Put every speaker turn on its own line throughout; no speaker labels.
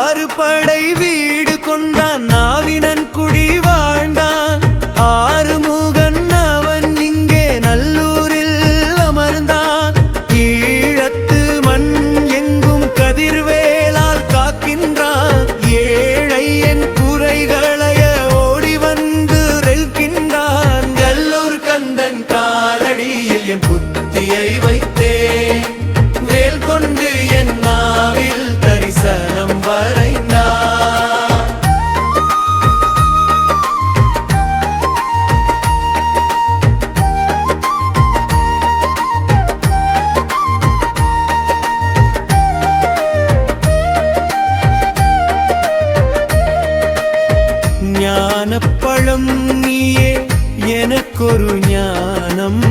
6 படை வீடு கொண்டான், நாவினன் குடி வாழ்ந்தான். ஆறுமுகன் அவன் இங்கே நல்லூரில் அமர்ந்தான். ஈழத்து மண் எங்கும் கதிர்வேலால் காக்கின்றான். ஏழை என் குறைகளைய ஓடி வந்து ரெல்கின்றான். நல்லூர் கந்தன் காலடியில் என் புத்தியை வைத்தேன், வேல் கொண்டு என் நாவில் தரிசனம் வரைந்தான். ஞானப்பழம் நீயே எனக்கொரு ஞானம்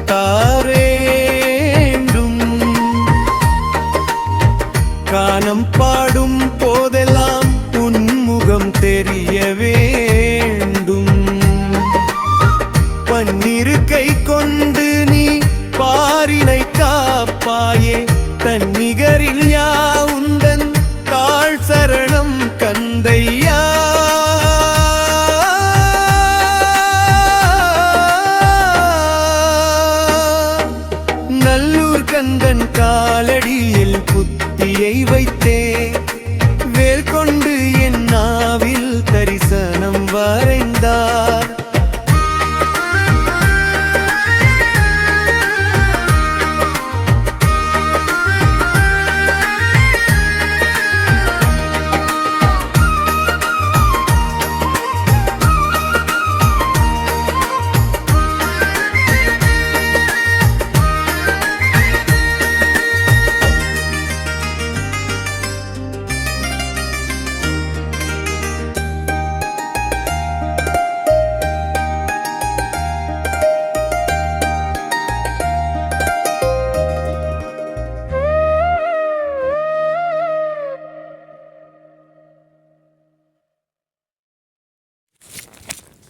தாரேண்டும். கானம் பாடும் போதெல்லாம் உன்முகம் தெரிய வேண்டும். பன்னிரு கை கொண்டு நீ பாரினை காப்பாயே, தன்னிகரில் யாவுந்தன் தாழ் சரணம் கந்தையா. நல்லூர் கந்தன் காலடியில் புத்தியை வைத்தே, வேல் கொண்டு என் நாவில் தரிசனம் வரைந்தார்.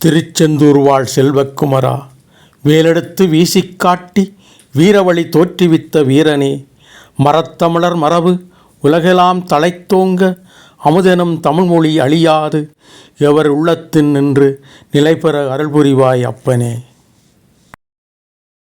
திருச்செந்தூர் வாழ் செல்வக்குமரா, வேலெடுத்து வீசிக்காட்டி வீரவழி தோற்றுவித்த வீரனே, மரத்தமிழர் மரபு உலகெல்லாம் தலைத்தோங்க அமுதெனும் தமிழ்மொழி அழியாது எவர் உள்ளத்தின் நின்று நிலைபெற அருள்புரிவாய் அப்பனே.